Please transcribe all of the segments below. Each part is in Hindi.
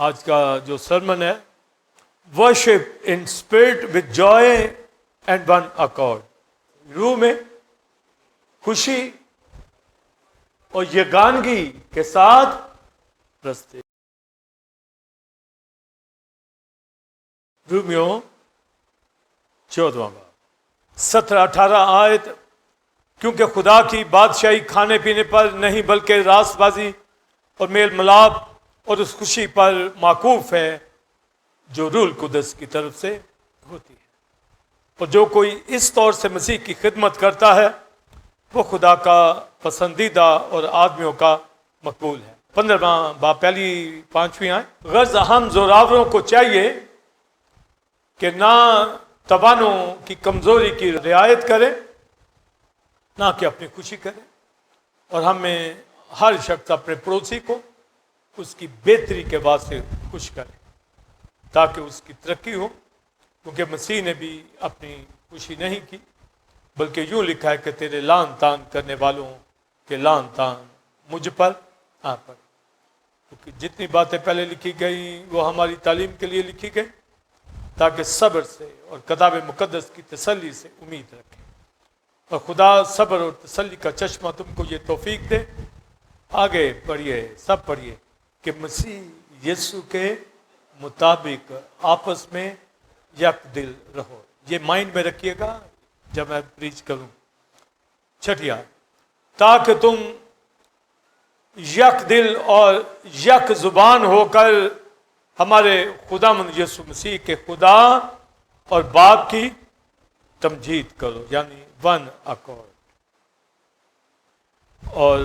आज का जो सरमन है, worship in spirit with Joy and one accord. रूह में खुशी और यगानगी के साथ रस्ते। रोमियो 14वां बाब 17-18 आयत। क्योंकि खुदा की बादशाही खाने पीने पर नहीं बल्कि रासबाजी और मेल मिलाप और उस खुशी पर माकूफ है जो रूह कुदस की तरफ से होती है। और जो कोई इस तौर से मसीह की खिदमत करता है वो खुदा का पसंदीदा और आदमियों का मकबूल है। 15वां बाब पहली 5वीं आए। गर्ज हम जोरावरों को चाहिए कि ना तवानों की कमजोरी की रियायत करें, ना कि अपनी खुशी करें, और हमें हर शख्स अपने पड़ोसी को उसकी बेहतरी के वास्ते खुश करे ताकि उसकी तरक्की हो। क्योंकि मसीह ने भी अपनी खुशी नहीं की, बल्कि यूं लिखा है कि तेरे लान तान करने वालों के लान तान मुझ पर आ पड़े। क्योंकि जितनी बातें पहले लिखी गई वो हमारी तालीम के लिए लिखी गई ताकि सब्र से और किताब मुकद्दस की तसल्ली से उम्मीद रखें। और खुदा सब्र और तसल्ली का चश्मा तुमको ये तौफीक दे। आगे पढ़िए, सब पढ़िए कि मसीह यीशु के मुताबिक आपस में यक दिल रहो। ये माइंड में रखिएगा जब मैं प्रीच करूं। छठिया, ताकि तुम यक दिल और यक जुबान होकर हमारे खुदावंद यीशु मसीह के खुदा और बाप की तमजीद करो, यानी वन अकॉर्ड। और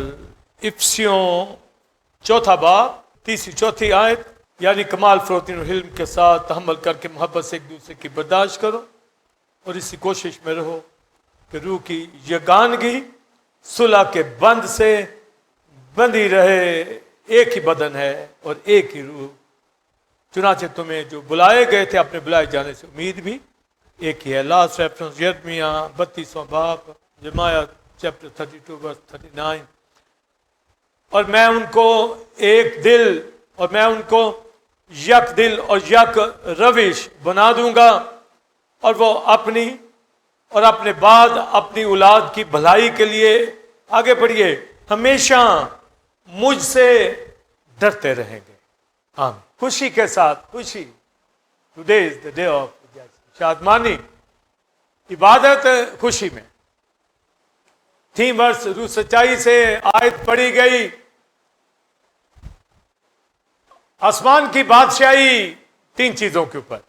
इफ्सियों 4 बाब 3-4 आयत। यानी कमाल फरोतीन और हिल्म के साथ तहम्मुल करके मोहब्बत से एक दूसरे की बर्दाश्त करो और इसी कोशिश में रहो कि रूह की यगानगी सुलह के बंध से बंधी रहे। एक ही बदन है और एक ही रूह। चुनाचे तुम्हें जो बुलाए गए थे अपने बुलाए जाने से उम्मीद भी एक ही है। लास्ट रेफरेंस यिर्मयाह 32वां बाब, जमाया चैप्टर 32 वर्स 39। और मैं उनको एक दिल और मैं उनको यक दिल और यक रविश बना दूंगा और वो अपनी और अपने बाद अपनी औलाद की भलाई के लिए, आगे बढ़िए, हमेशा मुझसे डरते रहेंगे। हाँ, खुशी के साथ खुशी। Today is the day of शादमानी, इबादत खुशी में। 3 वर्ष रूह सच्चाई से आयत पढ़ी गई। आसमान की बादशाही 3 चीजों के ऊपर।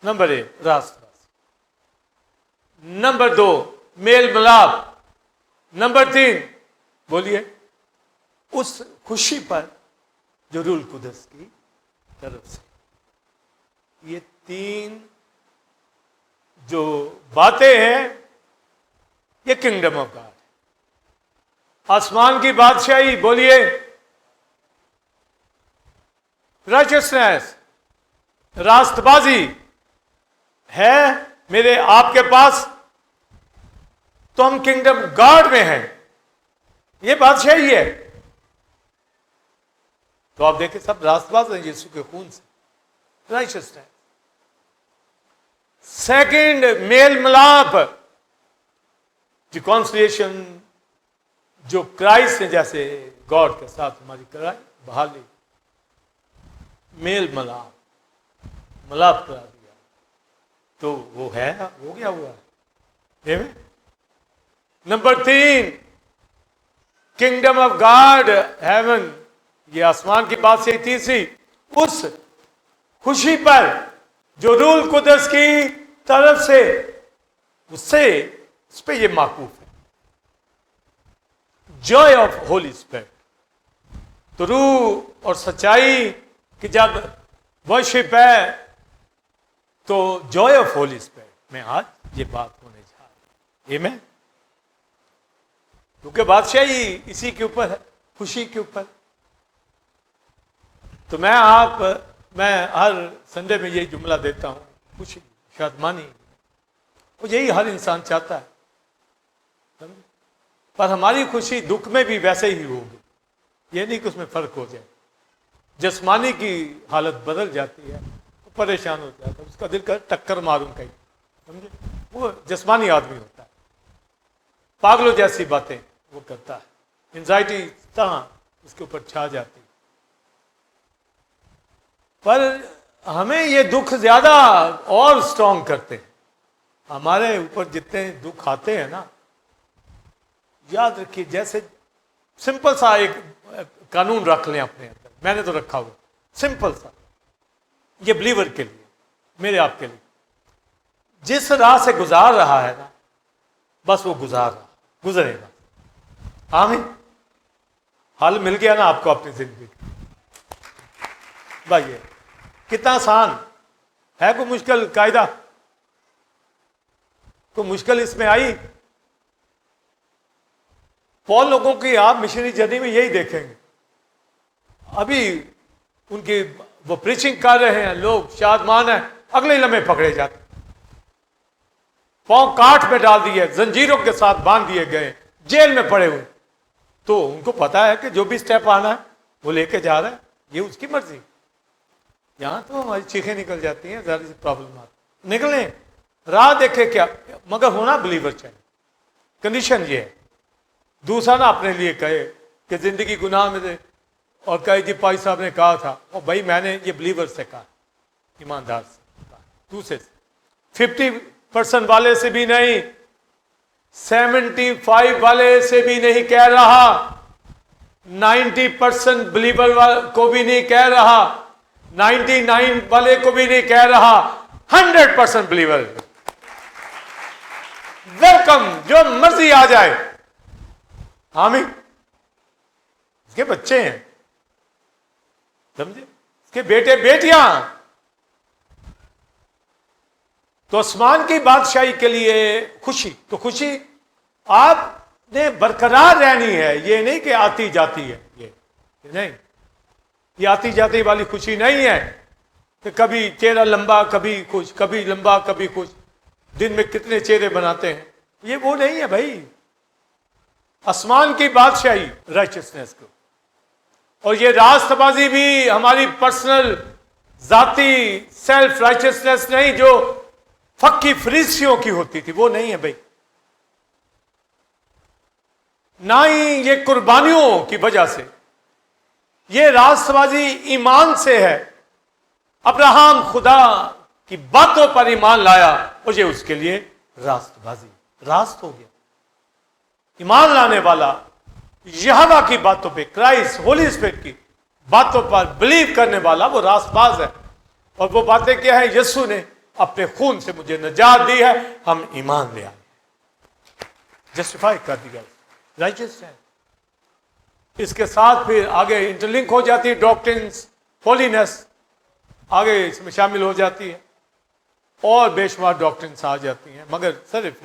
नंबर 1 रासबाजी, नंबर 2 मेल मिलाप, नंबर 3 बोलिए उस खुशी पर जो रूह कुदस की तरफ से। ये 3 जो बातें हैं ये किंगडम ऑफ गॉड। आसमान की बादशाही, बोलिए राइचियसनेस, रास्तबाजी है मेरे आपके पास तो हम किंगडम गॉड में हैं। ये बादशाही है। तो आप देखें सब रास्तबाज हैं यीशु के खून से। राइचियसनेस। सेकंड मेल मिलाप, रिकॉन्सिलिएशन जो क्राइस्ट ने जैसे गॉड के साथ हमारी कराई, बहाली, मेल मिलाप, मिलाप करा दिया, तो वो है, हो गया हुआ है। Number 3 kingdom of God, heaven, ये आसमान की बात से। तीसरी उस खुशी पर जो रूह कुदस की तरफ से, उससे उस पर यह माकूफ है, जॉय ऑफ होली स्पिरिट। तो रूह और सच्चाई कि जब वर्शिप है तो जॉय ऑफ होली स्पिरिट में आज ये बात होने जा रही है। आमीन। क्योंकि बादशाही इसी के ऊपर है, खुशी के ऊपर। तो मैं हर संडे में यही जुमला देता हूं, खुशी, शादमानी, वो यही हर इंसान चाहता है। पर हमारी खुशी दुख में भी वैसे ही होगी, ये नहीं कि उसमें फर्क हो जाए। जिस्मानी की हालत बदल जाती है, वो परेशान हो जाता है, उसका दिल कर टक्कर मारूं कहीं, समझे? वो जिस्मानी आदमी होता है, पागलों जैसी बातें वो करता है, एंजाइटी तरह उसके ऊपर छा जाती। पर हमें ये दुख ज्यादा और स्ट्रांग करते हैं। हमारे ऊपर जितने दुख आते हैं ना, याद रखिए, जैसे सिंपल सा एक कानून रख लें अपने अंदर, मैंने तो रखा हुआ सिंपल सा, ये बिलीवर के लिए, मेरे आपके लिए, जिस राह से गुजार रहा है ना, बस वो गुजरेगा। आमीन। हल मिल गया ना आपको अपनी जिंदगी भाई? ये कितना आसान है? कोई मुश्किल कायदा, कोई मुश्किल इसमें आई? पॉल लोगों की आप मिशनरी जर्नी में यही देखेंगे। अभी उनकी वो प्रीचिंग कर रहे हैं, लोग शादमान है, अगले लम्हे पकड़े जाते, पांव काठ में डाल दिए, जंजीरों के साथ बांध दिए गए, जेल में पड़े हुए। तो उनको पता है कि जो भी स्टेप आना है वो लेके जा रहा है, ये उसकी मर्जी। यहां तो हमारी चीखें निकल जाती हैं, जरा सी प्रॉब्लम आती, निकले राह देखे क्या, मगर होना बिलीवर चाहिए। कंडीशन ये है। दूसरा ना अपने लिए कहे कि जिंदगी गुनाह में दे और कहे जी भाई साहब ने कहा था, और भाई मैंने ये बिलीवर से कहा, ईमानदार से कहा, दूसरे से 50% वाले से भी नहीं, 75 वाले से भी नहीं कह रहा, 90% बिलीवर को भी नहीं कह रहा, 99 वाले को भी नहीं कह रहा, 100% बिलीवर। वेलकम, जो मर्जी आ जाए। आमीन। इसके बच्चे हैं, समझे, इसके बेटे बेटियां, तो आसमान की बादशाही के लिए खुशी, तो खुशी आपने बरकरार रहनी है। ये नहीं कि आती जाती है, ये नहीं, ये आती जाती वाली खुशी नहीं है कि कभी चेहरा लंबा कभी खुश, कभी लंबा कभी खुश, दिन में कितने चेहरे बनाते हैं, ये वो नहीं है भाई। आसमान की बादशाही राइचियसनेस को, और ये रास्तबाजी भी हमारी पर्सनल जाती सेल्फ राइचियसनेस नहीं, जो फक्की फरीसियों की होती थी, वो नहीं है भाई। ना ही ये कुर्बानियों की वजह से, ये रास्तबाजी ईमान से है। अब्राहम खुदा की बातों पर ईमान लाया और ये उसके लिए रास्तबाजी, रास्त हो गया। ईमान लाने वाला यहोवा की बातों पे, क्राइस्ट होली स्पिरिट की बातों पर बिलीव करने वाला, वो रास्तबाज है। और वो बातें क्या है? यीशु ने अपने खून से मुझे निजात दी है, हम ईमान ले आए, जस्टिफाई कर दिया, राइचियस है। इसके साथ फिर आगे इंटरलिंक हो जाती है डॉक्ट्रिन्स, होलीनेस आगे इसमें शामिल हो जाती है, और बेशुमार डॉक्ट्रिन्स आ जाती हैं, मगर सिर्फ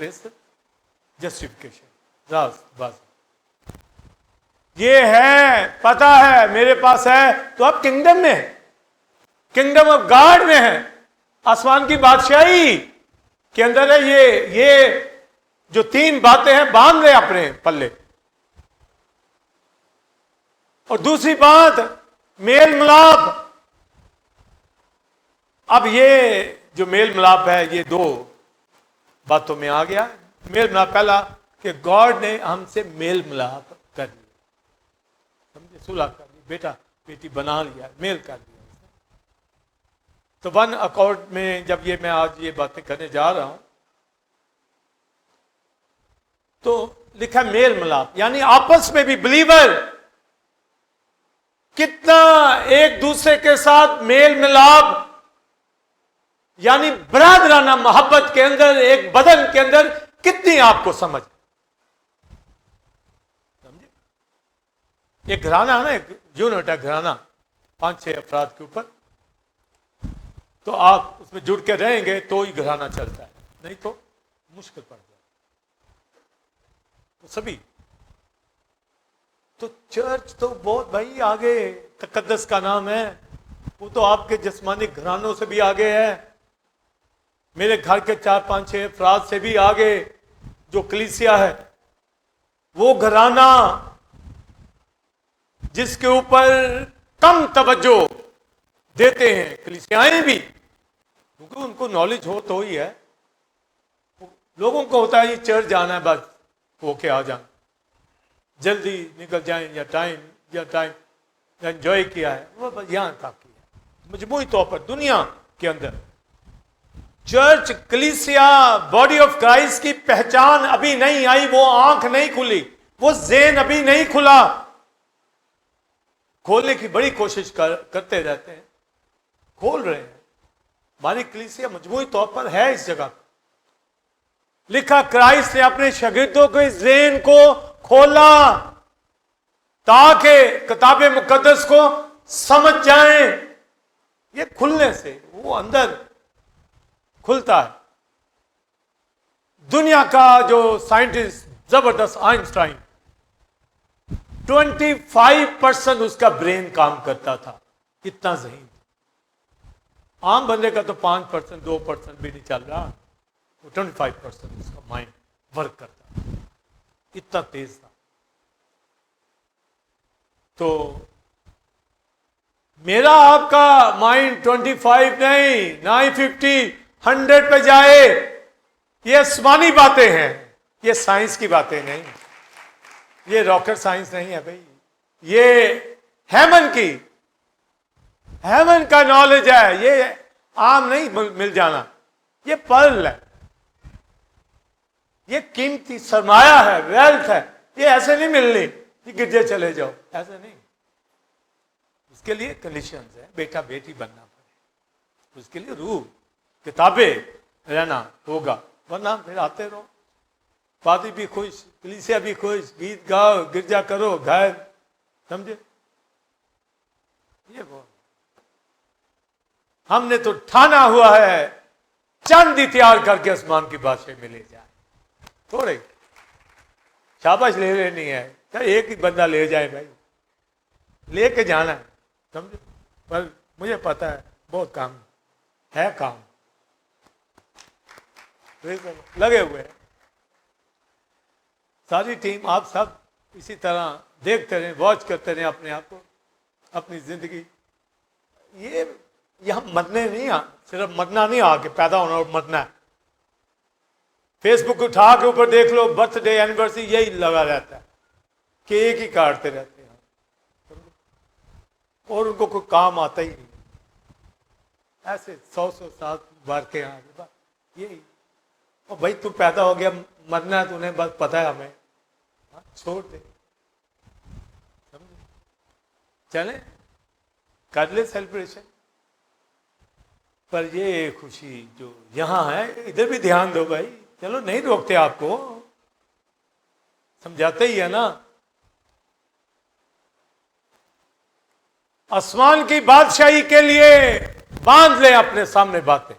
जस्टिफिकेशन, रास्तबाज। ये है, पता है, मेरे पास है, तो अब किंगडम में है, किंगडम ऑफ गॉड में है, आसमान की बादशाही के अंदर है। ये जो तीन बातें हैं बांध रहे अपने पल्ले। और दूसरी बात, मेल मिलाप। अब ये जो मेल मिलाप है, ये दो बातों में आ गया। मेल मिलाप पहला कि गॉड ने हमसे मेल मिलाप कर लिया, समझे, सुलह कर ली, बेटा बेटी बना लिया, मेल कर लिया। तो वन अकॉर्ड में जब मैं आज ये बातें करने जा रहा हूं, तो लिखा मेल मिलाप, यानी आपस में भी बिलीवर कितना एक दूसरे के साथ मेल मिलाप, यानी बरादराना मोहब्बत के अंदर, एक बदन के अंदर कितनी आपको समझ, समझे। एक घराना है ना, एक यूनिट है घराना, 5-6 अफराद के ऊपर, तो आप उसमें जुड़ के रहेंगे तो ही घराना चलता है, नहीं तो मुश्किल पड़ जाए। तो सभी, तो चर्च तो बहुत भाई आगे, तकद्दस का नाम है, वो तो आपके जिस्मानी घरानों से भी आगे है, मेरे घर के 4-5-6 अफराद से भी आगे जो कलीसिया है, वो घराना जिसके ऊपर कम तवज्जो देते हैं कलीसियाएं भी, क्योंकि उनको नॉलेज हो तो ही है। लोगों को होता है ये चर्च जाना है, बस होके आ जाना, जल्दी निकल जाएं, या टाइम एंजॉय किया है वो बस यहां तक किया। मजमूई तौर पर दुनिया के अंदर चर्च, कलीसिया, बॉडी ऑफ क्राइस्ट की पहचान अभी नहीं आई, वो आंख नहीं खुली, वो ज़हन अभी नहीं खुला। खोलने की बड़ी कोशिश करते रहते हैं, खोल रहे हैं। हमारी कलीसिया मजमूई तौर पर है इस जगह। लिखा, क्राइस्ट ने अपने शागिर्दों के ज़हन को खोला ताकि किताबे मुकद्दस को समझ जाएं। ये खुलने से वो अंदर खुलता है। दुनिया का जो साइंटिस्ट जबरदस्त आइंस्टाइन, 25% उसका ब्रेन काम करता था, कितना ज़हीन। आम बंदे का तो 5%, 2% भी नहीं चल रहा, 25% उसका माइंड वर्क करता, इतना तेज था। तो मेरा आपका माइंड 25 नहीं, 950, 100 पे जाए, ये आसमानी बातें हैं, ये साइंस की बातें नहीं, ये रॉकेट साइंस नहीं है भाई, ये हेवन का नॉलेज है। ये आम नहीं मिल जाना, ये पर्ल है, ये कीमती सरमाया है, वेल्थ है। ये ऐसे नहीं मिलनी कि गिरजे चले जाओ, ऐसे नहीं। इसके लिए कंडीशंस है, बेटा बेटी बनना पड़े, उसके लिए रूह किताबें रहना होगा, वरना फिर आते रहो। पादी भी खुश, कलीसिया भी खुश, गीत गाओ, गिरजा करो, घर, समझे? ये वो हमने तो ठाना हुआ है चंद ही तैयार करके आसमान की बादशाह में ले जाए। थोड़े शाबाश ले लेनी है, क्या एक ही बंदा ले जाए भाई, लेके जाना है, समझे? पर मुझे पता है बहुत काम है, काम लगे हुए हैं सारी टीम। आप सब इसी तरह देखते रहें, वॉच करते रहें अपने आप को, अपनी जिंदगी। ये यहां मरने नहीं, सिर्फ मरना नहीं, आके पैदा होना और मरना है। फेसबुक उठा के ऊपर देख लो, बर्थडे एनिवर्सरी यही लगा रहता है, केक ही काटते रहते हैं और उनको कोई काम आता ही नहीं। ऐसे 100 साल बार के यहाँ यही, और भाई तू पैदा हो गया, मरना है तूने, बस पता है हमें, छोड़ दे, समझे? चले कर ले सेलिब्रेशन। पर ये खुशी जो यहां है, इधर भी ध्यान दो भाई। चलो नहीं रोकते आपको, समझाते ही है ना। आसमान की बादशाही के लिए बांध ले अपने सामने बातें,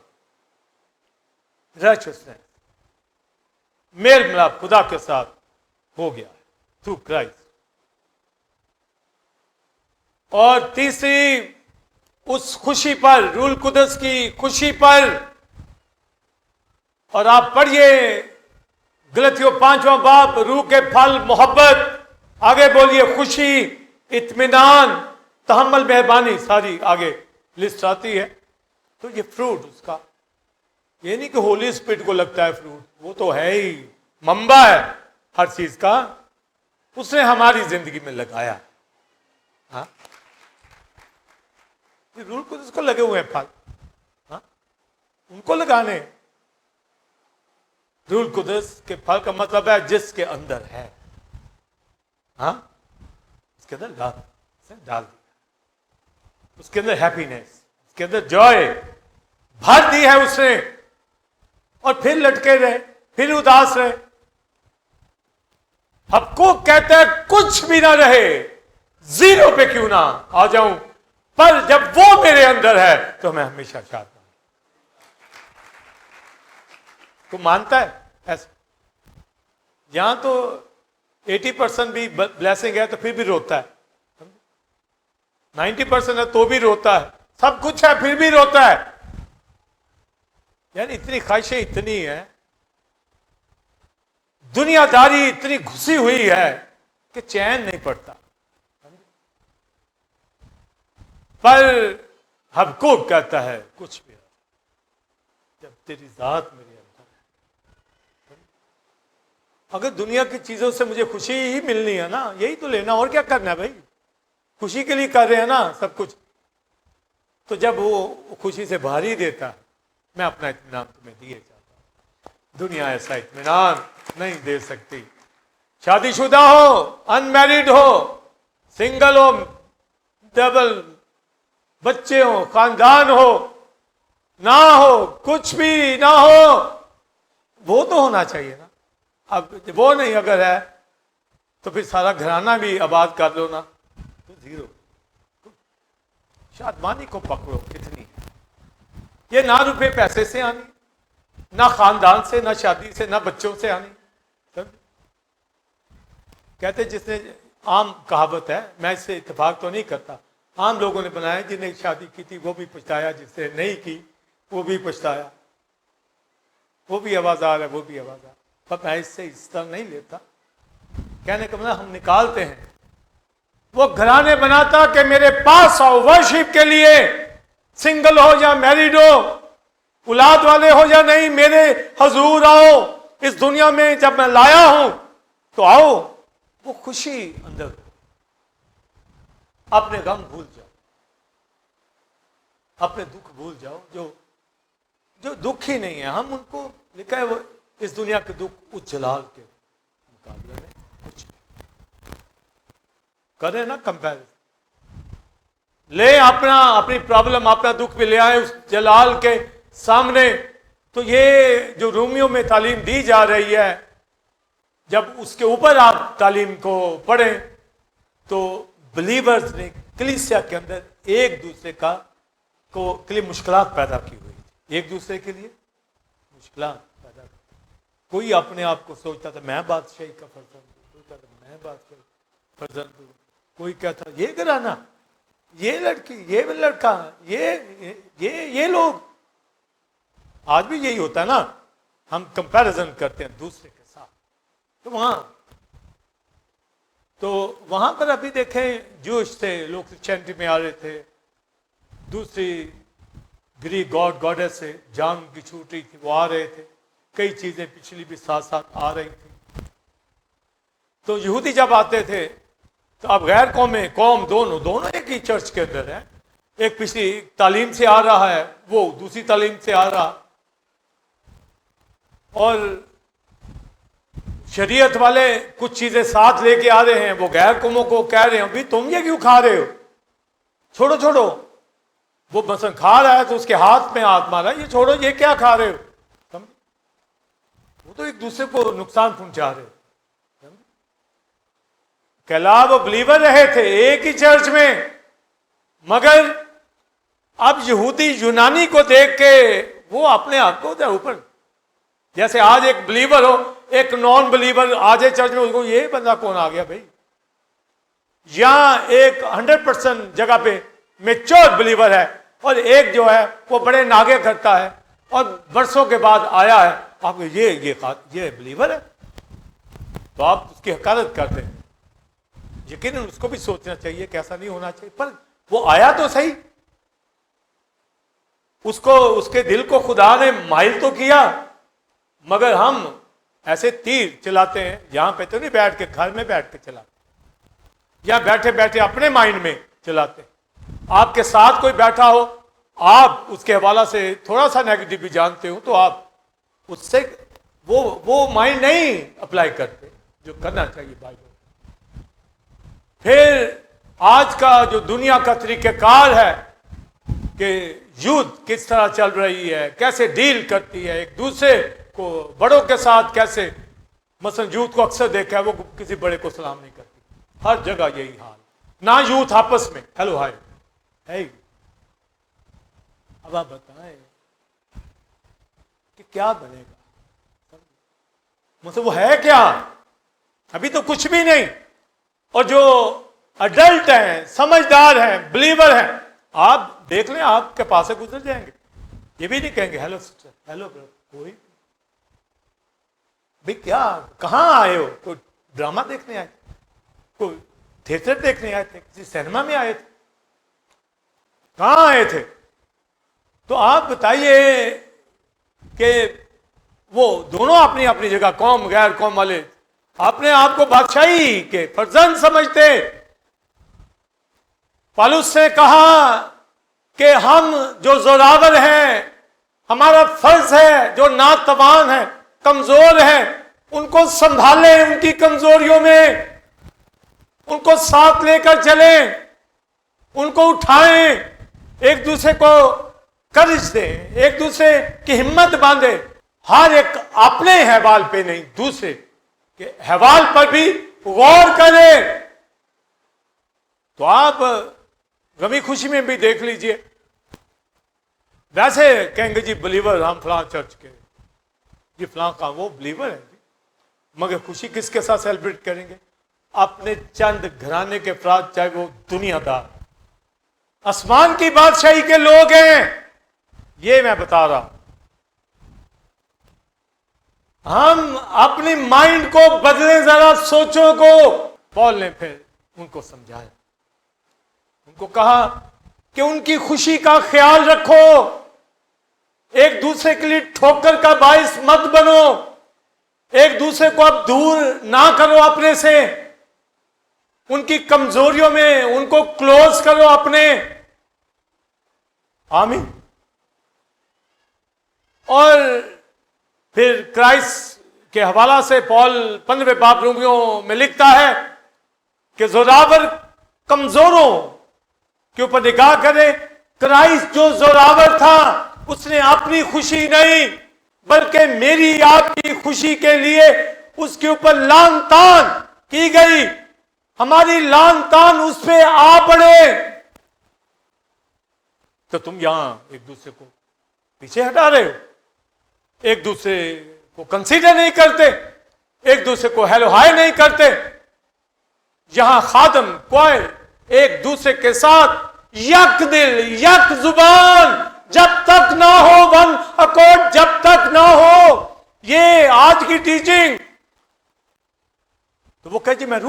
righteousness, मेल मिलाप खुदा के साथ हो गया थ्रू क्राइस्ट। और तीसरी, उस खुशी पर, रूल कुदस की खुशी पर, और आप पढ़िए गलतियों 5वां बाब, रूह के फल मोहब्बत, आगे बोलिए खुशी, इत्मीनान, तहम्मुल, मेहरबानी, सारी आगे लिस्ट आती है। तो ये फ्रूट उसका, ये नहीं कि होली स्पिरिट को लगता है फ्रूट, वो तो है ही, मंबा है हर चीज का, उसने हमारी जिंदगी में लगाया। हाँ, रूल को उसको लगे हुए हैं फल, हाँ? उनको लगाने। रूल कुदस के फल का मतलब है जिसके अंदर है, हाँ, उसके अंदर डाल दिया, उसके अंदर हैप्पीनेस, उसके अंदर जॉय भर दी है उसने, और फिर लटके रहे, फिर उदास रहे। हमको कहता है कुछ भी ना रहे, जीरो पे क्यों ना आ जाऊं, पर जब वो मेरे अंदर है तो मैं हमेशा चाहता हूं। तो मानता है ऐसा? यहां तो 80% भी ब्लेसिंग है तो फिर भी रोता है, 90% है तो भी रोता है, सब कुछ है फिर भी रोता है। यानी इतनी ख्वाहिशें इतनी है, दुनियादारी इतनी घुसी हुई है कि चैन नहीं पड़ता। पर हबकूक कहता है कुछ भी जब तेरी जात मेरे अंदर है। अगर दुनिया की चीजों से मुझे खुशी ही मिलनी है ना, यही तो लेना, और क्या करना है भाई, खुशी के लिए कर रहे हैं ना सब कुछ। तो जब वो खुशी से बाहर ही देता, मैं अपना इत्मीनान तुम्हें दिए जाता हूं। दुनिया ऐसा इत्मीनान नहीं दे सकती। शादीशुदा हो, अनमैरिड हो, सिंगल हो, डबल, बच्चे हो, खानदान हो ना हो, कुछ भी ना हो, वो तो होना चाहिए ना। अब वो नहीं अगर है तो फिर सारा घराना भी आबाद कर लो ना, तो जीरो। शादमानी को पकड़ो कितनी है, ये ना रुपए पैसे से आनी, ना खानदान से, ना शादी से, ना बच्चों से आनी। कहते जिसने, आम कहावत है, मैं इससे इत्तेफाक तो नहीं करता, आम लोगों ने बनाया, जिन्हें शादी की थी वो भी पछताया, जिसने नहीं की वो भी पछताया, वो भी आवाज़ार है, वो भी आवाज़ार। पर मैं इससे इस तरह नहीं लेता। कहने का मतलब हम निकालते हैं। वो घराने बनाता कि मेरे पास आओ वर्शिप के लिए, सिंगल हो या मैरिड हो, औलाद वाले हो या नहीं, मेरे हजूर आओ। इस दुनिया में जब मैं लाया हूं तो आओ, वो खुशी अंदर हो। अपने गम भूल जाओ, अपने दुख भूल जाओ। जो दुख ही नहीं है, हम उनको लिखा है वो इस दुनिया के दुख उस जलाल के मुकाबले में कुछ नहीं। करें ना कंपैरिजन, ले अपनी प्रॉब्लम, अपना दुख भी ले आए उस जलाल के सामने। तो ये जो रोमियो में तालीम दी जा रही है, जब उसके ऊपर आप तालीम को पढ़ें तो बिलीवर्स ने कलीसिया के अंदर एक दूसरे के लिए मुश्किलात पैदा की हुई थी। एक दूसरे के लिए मुश्किलात पैदा की। कोई अपने आप को सोचता था मैं बादशाही का फर्जंद हूं, कोई कहता मैं बादशाही फर्जंद हूं, कोई कहता ये घराना, ये लड़की, ये लड़का, ये लोग। आज भी यही होता है ना, हम कंपैरिजन करते हैं दूसरे के साथ। तो वहां पर अभी देखें जूश थे लोग, क्रिश्चियनिटी में आ रहे थे, दूसरी ग्रीक गॉड गॉडेस से जान की छूट रही थी, वो आ रहे थे। कई चीजें पिछली भी साथ साथ आ रही थी। तो यहूदी जब आते थे तो अब गैर कौम दोनों एक ही चर्च के अंदर है। एक पिछली तालीम से आ रहा है, वो दूसरी तालीम से आ रहा, और शरीयत वाले कुछ चीजें साथ लेके आ रहे हैं। वो गैर कौमों को कह रहे हैं भाई तुम ये क्यों खा रहे हो, छोड़ो। वो मसलन खा रहा है तो उसके हाथ में हाथ मारा, ये छोड़ो, ये क्या खा रहे हो। वो तो एक दूसरे को नुकसान पहुंचा रहे हो। कहला वो बिलीवर रहे थे एक ही चर्च में, मगर अब यहूदी यूनानी को देख के वो अपने आप को ऊपर, जैसे आज एक बिलीवर हो, एक नॉन बिलीवर आ जाए चर्च में, उसको ये बंदा कौन आ गया भाई। यहां एक 100% जगह पे मेच्योर बिलीवर है, और एक जो है वो बड़े नागे करता है और वर्षों के बाद आया है, आप ये बिलीवर है, तो आप उसकी हकारत करते हैं। यकीनन उसको भी सोचना चाहिए कि ऐसा नहीं होना चाहिए, पर वो आया तो सही, उसके दिल को खुदा ने माइल तो किया, मगर हम ऐसे तीर चलाते हैं। यहां पे तो नहीं बैठ के, घर में बैठ के चलाते, या बैठे बैठे अपने माइंड में चलाते। आपके साथ कोई बैठा हो, आप उसके हवाला से थोड़ा सा नेगेटिव भी जानते हो, तो आप उससे वो माइंड नहीं अप्लाई करते जो करना चाहिए बाइबल। फिर आज का जो दुनिया का तरीक़ेकार है कि युद्ध किस तरह चल रही है, कैसे डील करती है एक दूसरे को, बड़ों के साथ कैसे, मसलन यूथ को अक्सर देखा है वो किसी बड़े को सलाम नहीं करती, हर जगह यही हाल, ना यूथ आपस में हेलो हाय है। अब आप बताएं कि क्या बनेगा, मतलब वो है क्या, अभी तो कुछ भी नहीं। और जो अडल्ट हैं, समझदार हैं, बिलीवर हैं, आप देख लें आपके पास से गुजर जाएंगे, ये भी नहीं कहेंगे हेलो सिस्टर, हेलो ब्रदर, कोई भाई क्या, कहाँ आए हो, कोई ड्रामा देखने आए, कोई थिएटर देखने आए थे, किसी सिनेमा में आए थे, कहां आए थे? तो आप बताइए कि वो दोनों अपनी अपनी जगह, कौम गैर कौम वाले, अपने आप को बादशाही के फर्जंद समझते। पौलुस ने कहा कि हम जो जोरावर हैं, हमारा फर्ज है, जो नातवान है, कमजोर है, उनको संभालें, उनकी कमजोरियों में उनको साथ लेकर चलें, उनको उठाएं, एक दूसरे को कर्ज दें, एक दूसरे की हिम्मत बांधे। हर एक अपने हैवाल पे नहीं, दूसरे के हैवाल पर भी गौर करें। तो आप गमी खुशी में भी देख लीजिए। वैसे कहेंगे जी बिलीवर हम फलां चर्च के, जी फलां का वो बिलीवर है, मगर खुशी किसके साथ सेलिब्रेट करेंगे? अपने चंद घराने के अफराद, चाहे वो दुनियादार, आसमान की बादशाही के लोग हैं। ये मैं बता रहा हूं। हम अपनी माइंड को बदलें, जरा सोचों को। पॉल ने फिर उनको समझाया, उनको कहा कि उनकी खुशी का ख्याल रखो, एक दूसरे के लिए ठोकर का बाइस मत बनो, एक दूसरे को अब दूर ना करो अपने से, उनकी कमजोरियों में उनको क्लोज करो अपने। आमीन। और फिर क्राइस्ट के हवाला से पॉल 15वें बाब रोमियो में लिखता है कि जोरावर कमजोरों के ऊपर निगाह करे। क्राइस्ट जो जोरावर था, उसने अपनी खुशी नहीं बल्कि मेरी आपकी खुशी के लिए उसके ऊपर लान तान की गई। हमारी लान तान उस पे आ पड़े। तो तुम यहां एक दूसरे को पीछे हटा रहे हो, एक दूसरे को कंसीडर नहीं करते, एक दूसरे को हेलो हाय नहीं करते। यहां खादम क्वायर एक दूसरे के साथ यक दिल यक जुबान, जब तक ना हो वन अकॉर्ड, जब तक ना हो ये आज की टीचिंग। तो वो कहे जी मैं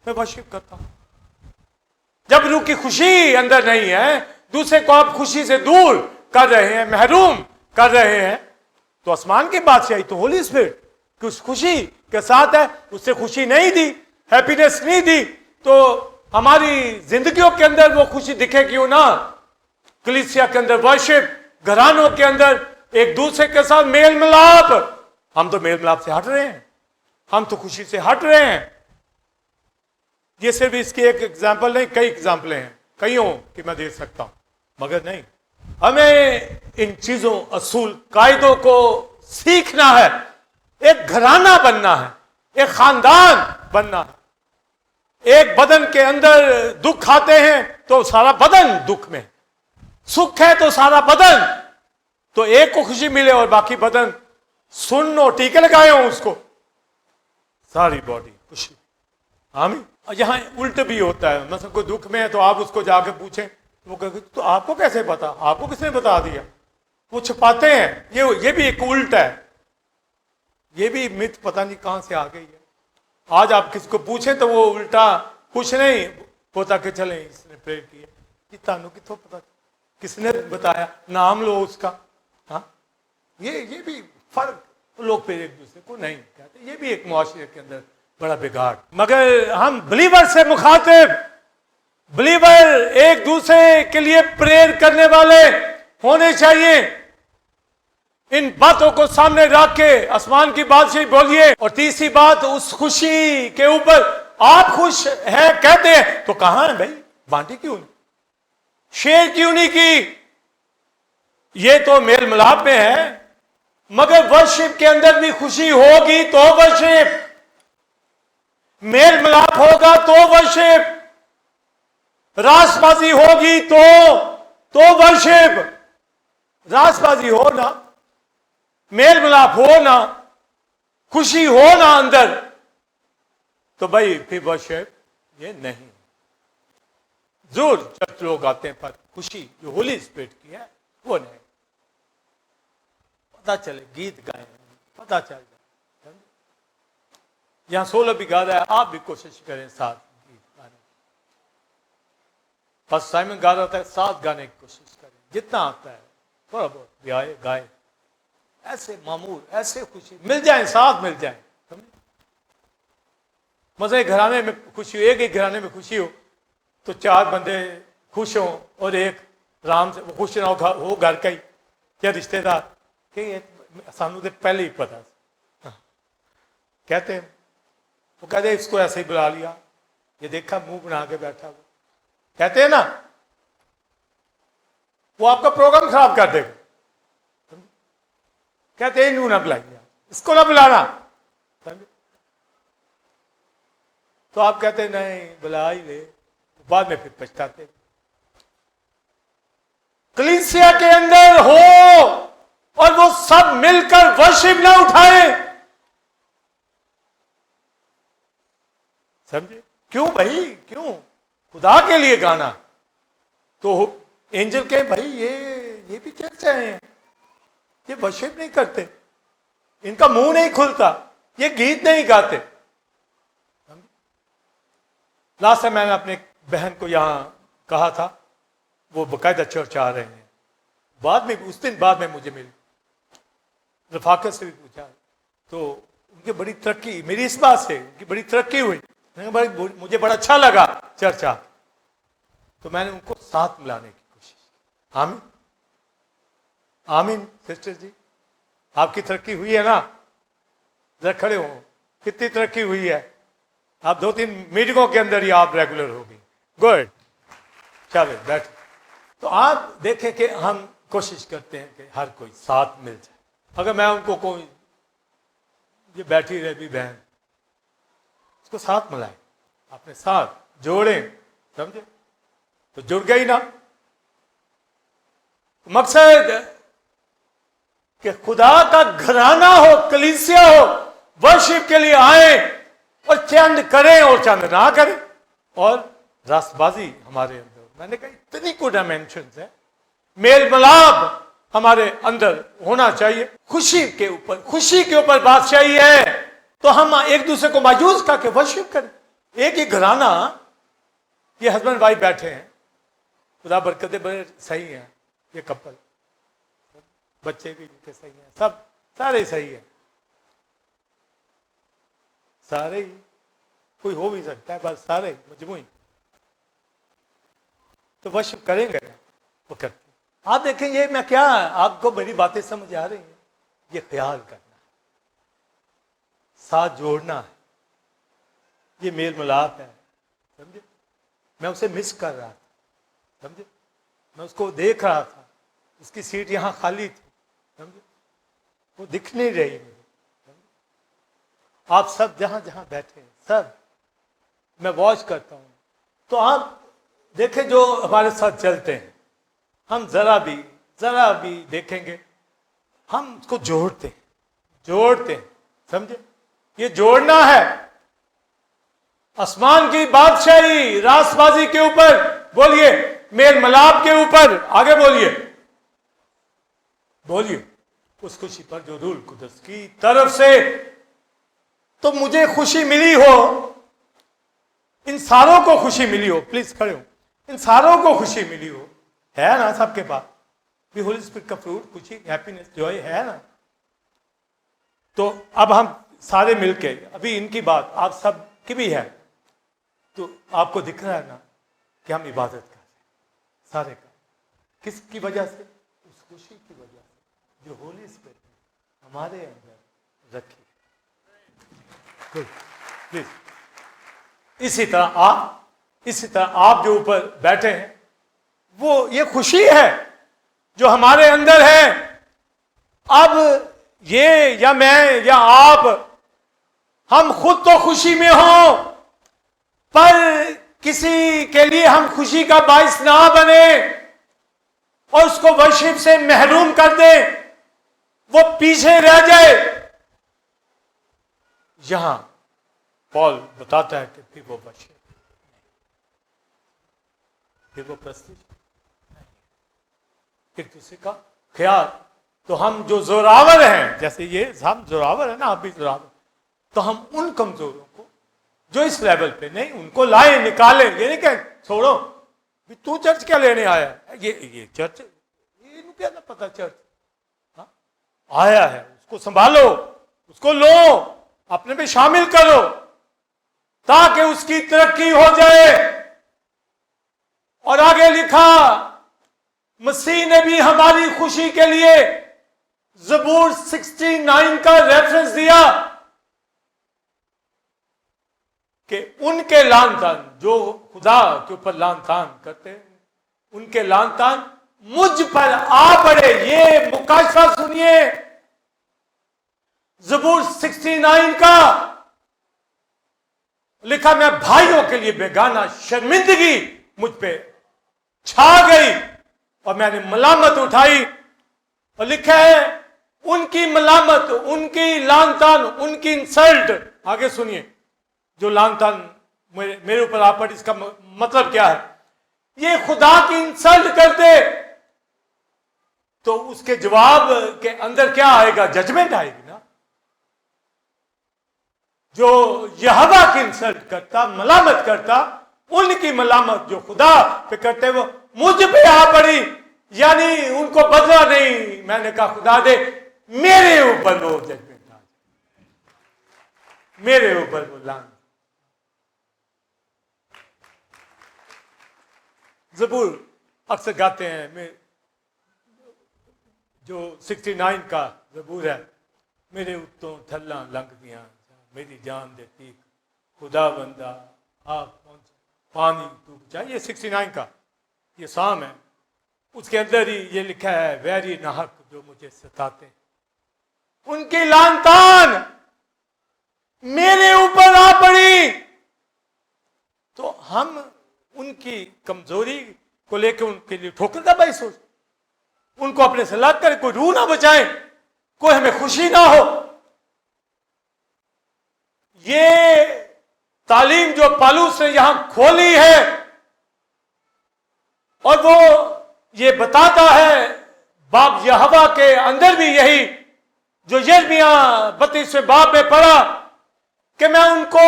वर्शिप करता हूं। जब रूह की खुशी अंदर नहीं है, दूसरे को आप खुशी से दूर कर रहे हैं, महरूम कर रहे हैं, तो आसमान की बादशाही तो होली स्पिरिट कि उस खुशी के साथ है, उससे खुशी नहीं दी, हैप्पीनेस नहीं दी, तो हमारी जिंदगियों के अंदर वो खुशी दिखे क्यों ना। कलीसिया के अंदर वर्शिप, घरानों के अंदर एक दूसरे के साथ मेल मिलाप। हम तो मेल मिलाप से हट रहे हैं, हम तो खुशी से हट रहे हैं। ये सिर्फ इसकी एक एग्जाम्पल नहीं, कई एग्जाम्पलें हैं, कईयों की मैं दे सकता हूं, मगर नहीं, हमें इन चीजों, असूल, कायदों को सीखना है। एक घराना बनना है, एक खानदान बनना है। एक बदन के अंदर दुख आते हैं तो सारा बदन दुख में, सुख है तो सारा बदन, तो एक को खुशी मिले और बाकी बदन सुन और टीके लगाए हो उसको, सारी बॉडी खुशी। आमीन। यहां उल्ट भी होता है, मतलब कोई दुख में है तो आप उसको जाके पूछें, वो कहेगा तो आपको कैसे पता, आपको किसने बता दिया? वो छुपाते हैं। ये भी एक उल्ट है, ये भी मिथ पता नहीं कहां से आ गई है। आज आप किसको पूछें तो वो उल्टा कुछ नहीं होता कि चले इसने प्रेयर किया, कि तानू किथों पता, किसने बताया, नाम लो उसका। हाँ, ये भी फर्क, लोग फिर एक दूसरे को नहीं कहते। ये भी एक मुआशरे के अंदर बड़ा बिगाड़। मगर हम बिलीवर से मुखातिब, बिलीवर एक दूसरे के लिए प्रेयर करने वाले होने चाहिए। इन बातों को सामने रख के आसमान की बात से बोलिए। और तीसरी बात, उस खुशी के ऊपर आप खुश है कहते हैं तो कहां है भाई, बांटी क्यों नहीं, शेयर क्यों नहीं की? ये तो मेल मिलाप में है, मगर वर्शिप के अंदर भी खुशी होगी तो वर्शिप, मेल मिलाप होगा तो वर्शिप, रासबाजी होगी तो वर्शिप। रासबाजी हो ना, मेल मिलाप हो ना, खुशी हो ना अंदर, तो भाई फिर वर्शिप ये नहीं। जरूर चर्च लोग आते हैं, पर खुशी जो होली स्पिरिट की है वो नहीं। पता चले, गीत गाए, पता चल जाए। यहां 16 भी गा रहा है, आप भी कोशिश करें साथ गीत गाने। फर्स्ट साइमन गा रहा था, साथ गाने की कोशिश करें, जितना आता है थोड़ा बहुत गाए गाए, ऐसे मामूल, ऐसे खुशी मिल जाए, साथ मिल जाए। मजे घराने में खुशी हो, एक ही घराने में खुशी हो तो चार बंदे खुश हो और एक आराम से खुश ना हो घर का ही या रिश्तेदार कि सानू तो पहले ही पता कहते हैं, वो कहते हैं इसको ऐसे ही बुला लिया, ये देखा मुंह बना के बैठा हुआ, कहते हैं ना वो आपका प्रोग्राम खराब कर देगा। कहते हैं इन्हों ना बुलाइए, इसको ना बुलाना, तो आप कहते हैं नहीं बुला ही ले, बाद में फिर पछताते। कलीसिया के अंदर हो और वो सब मिलकर वर्शिप ना उठाए, समझे? क्यों भाई, क्यों? खुदा के लिए गाना तो एंजल के भाई ये भी चर्च हैं, ये वर्शिप नहीं करते, इनका मुंह नहीं खुलता, ये गीत नहीं गाते। लास्ट टाइम मैंने अपने बहन को यहां कहा था, वो बाकायदा चर्च आ रहे हैं, बाद में उस दिन बाद में मुझे मिली, रफाकत से भी पूछा तो उनकी बड़ी तरक्की, मेरी इस बात से उनकी बड़ी तरक्की हुई, मुझे बड़ा अच्छा लगा चर्च आ, तो मैंने उनको साथ मिलाने की कोशिश की। आमीन आमीन। सिस्टर जी आपकी तरक्की हुई है ना, जरा खड़े हो, कितनी तरक्की हुई है, आप 2-3 मीटिंगों के अंदर ही आप रेगुलर हो गई, गुड, चलो बैठ। तो आप देखें कि हम कोशिश करते हैं कि हर कोई साथ मिल जाए। अगर मैं उनको कोई ये बैठी रहे भी बहन, उसको साथ मिलाए, अपने साथ जोड़ें, समझे? तो जुड़ गई ना। मकसद कि खुदा का घराना हो, कलीसिया हो, वर्शिप के लिए आए और चंद करें और चंद ना करें, और रासबाजी हमारे अंदर, मैंने कहा इतनी को डायमेंशंस है, मेल मिलाप हमारे अंदर होना चाहिए। खुशी के ऊपर बादशाही है, तो हम एक दूसरे को मायूस करके वर्शिप करें। एक ही घराना, ये हस्बैंड वाइफ बैठे हैं, खुदा बरकते बड़े सही हैं, ये कपल, बच्चे भी इनके सही हैं, सब सारे सही हैं, सारे ही, कोई हो भी सकता है, बस सारे मजमूई, तो वर्शिप करेंगे ना, वो करते। आप देखें, ये मैं क्या, आपको मेरी बातें समझ आ रही हैं, ये ख्याल करना है, साथ जोड़ना है, ये मेल मिलाप है, समझे? मैं उसे मिस कर रहा था, समझे? मैं उसको देख रहा था, उसकी सीट यहां खाली थी, समझे? वो दिख नहीं रही मुझे। आप सब जहां जहां बैठे हैं, सब मैं वॉच करता हूं, तो आप देखें जो हमारे साथ चलते हैं, हम जरा भी देखेंगे, हम उसको जोड़ते हैं, समझे? ये जोड़ना है, आसमान की बादशाही रासबाजी के ऊपर, बोलिए, मेल मिलाप के ऊपर, आगे बोलिए, उस खुशी पर जो रूल कुदस की तरफ से तो मुझे खुशी मिली हो, इन सारों को खुशी मिली हो, प्लीज खड़े हो, इन सारों को खुशी मिली हो, है ना सबके पास भी होली स्पिरिट का फ्रूट, खुशी, हैप्पीनेस, जॉय है ना? तो अब हम सारे मिलके, अभी इनकी बात आप सब की भी है, तो आपको दिख रहा है ना कि हम इबादत कर रहे हैं सारे का, किसकी वजह से? उस खुशी की वजह से जो होली स्पिरिट हमारे अंदर रखी। प्लीज, इसी तरह आप जो ऊपर बैठे हैं, वो ये खुशी है जो हमारे अंदर है। अब ये या मैं या आप, हम खुद तो खुशी में हो, पर किसी के लिए हम खुशी का बाइस ना बने और उसको वर्शिप से महरूम कर दें, वो पीछे रह जाए। यहां पॉल बताता है कि फिर वो वर्शिप, फिर वो प्रस्तीज, एक दूसरे का ख्याल। तो हम जो जोरावर हैं, जैसे ये हम जोरावर है ना, आप भी जोरावर, तो हम उन कमजोरों को जो इस लेवल पे नहीं, उनको लाए, निकालें, ये नहीं कहें छोड़ो, भी तू चर्च क्या लेने आया? ये चर्च, ये क्या ना पता चर्च। हाँ? आया है, उसको संभालो, उसको लो, अपने में शामिल करो, ताकि उसकी तरक्की हो जाए। और आगे लिखा, मसीह ने भी हमारी खुशी के लिए ज़बूर 69 का रेफरेंस दिया कि उनके लान तान, जो खुदा के ऊपर लान तान करते हैं, उनके लान तान मुझ पर आ पड़े। ये मुकाशफा सुनिए, ज़बूर 69 का लिखा, मैं भाइयों के लिए बेगाना शर्मिंदगी मुझ पे छा गई और मैंने मलामत उठाई। और लिखा है, उनकी मलामत, उनकी लानतान, उनकी इंसल्ट, आगे सुनिए, जो लानतान मेरे ऊपर आ पड़ी, इसका मतलब क्या है? ये खुदा की इंसल्ट करते तो उसके जवाब के अंदर क्या आएगा? जजमेंट आएगी ना। जो यहोवा की इंसल्ट करता, मलामत करता, उनकी मलामत जो खुदा पे करते वो मुझ पे आ पड़ी, यानी उनको बदला नहीं। मैंने कहा, खुदा दे मेरे ऊपर वो जजमेंट आ जाए, मेरे ऊपर वो लान। ज़बूर अक्सर गाते हैं, मैं जो 69 का ज़बूर है, मेरे उत्तों थल्ला लंघ दिया, मेरी जान देती खुदा बंदा आप पानी तू बचा। ये 69 का ये साम है। उसके अंदर ही ये लिखा है, वैरी नाहक जो मुझे सताते, उनकी लानतान मेरे ऊपर आ पड़ी। तो हम उनकी कमजोरी को लेकर उनके लिए ठोकर का बाई सोच, उनको अपने से लग कर कोई रूह ना बचाए, कोई हमें खुशी ना हो। ये तालीम जो पालूस ने यहां खोली है, और वो ये बताता है, बाप यहोवा के अंदर भी यही, जो यिर्मयाह 32वें बाब में पढ़ा कि मैं उनको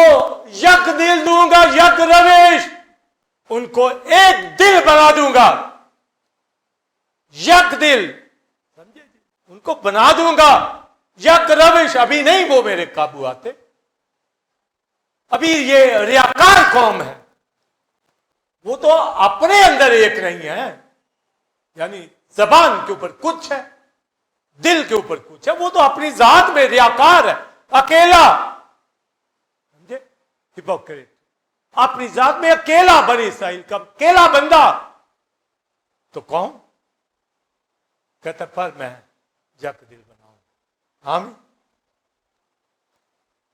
यक दिल दूंगा, यक रवेश, उनको एक दिल बना दूंगा, यक दिल, समझे, उनको बना दूंगा, यक रवेश। अभी नहीं वो मेरे काबू आते, अभी ये रियाकार कौम है, वो तो अपने अंदर एक नहीं है, यानी जबान के ऊपर कुछ है, दिल के ऊपर कुछ है, वो तो अपनी जात में रियाकार है, अकेला, समझे, हिपोक्रेट, अपनी जात में अकेला, बनी इस्राइल का अकेला बंदा। तो कौन कहता, पर मैं यक दिल बनाऊं। आमीन।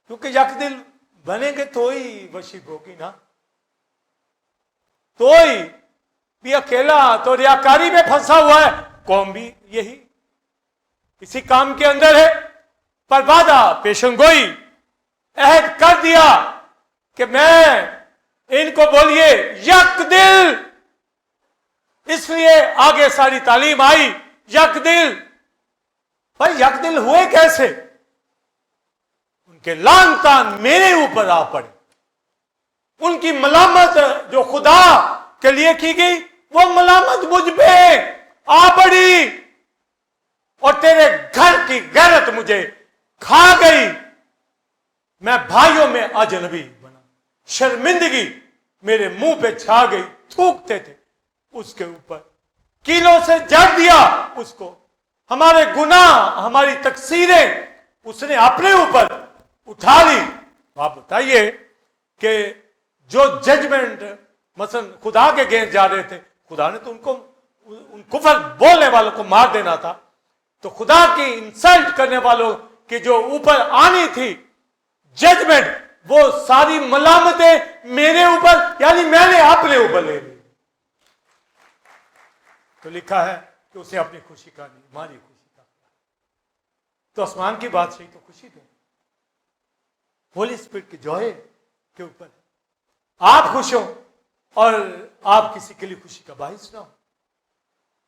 क्योंकि यक दिल बनेंगे तो ही वशीब होगी ना, तो ही भी अकेला तो रियाकारी में फंसा हुआ है। कौम भी यही इसी काम के अंदर है। पर वादा पेशनगोई अहद कर दिया कि मैं इनको बोलिए यक दिल, इसलिए आगे सारी तालीम आई यक दिल। पर यक दिल हुए कैसे? उनके लान तान मेरे ऊपर आ पड़े, उनकी मलामत जो खुदा के लिए की गई वो मलामत मुझ पे आ पड़ी, और तेरे घर की गैरत मुझे खा गई। मैं भाइयों में अजनबी बना, शर्मिंदगी मेरे मुंह पे छा गई। थूकते थे उसके ऊपर, कीलों से जड़ दिया उसको, हमारे गुनाह हमारी तकसीरें उसने अपने ऊपर उठा ली। आप बताइए कि जो जजमेंट मसलन खुदा के अगेंस्ट जा रहे थे, खुदा ने तो उनको उन कुफर बोलने वालों को मार देना था, तो खुदा की इंसल्ट करने वालों की जो ऊपर आनी थी जजमेंट, वो सारी मलामतें मेरे ऊपर, यानी मैंने अपने ऊपर ले ली। तो लिखा है कि उसे अपनी खुशी का नहीं, हमारी खुशी का। तो आसमान की बादशाही तो खुशी दे, होली स्पिरिट की जॉय के ऊपर आप खुश हो और आप किसी के लिए खुशी का बाइस ना हो।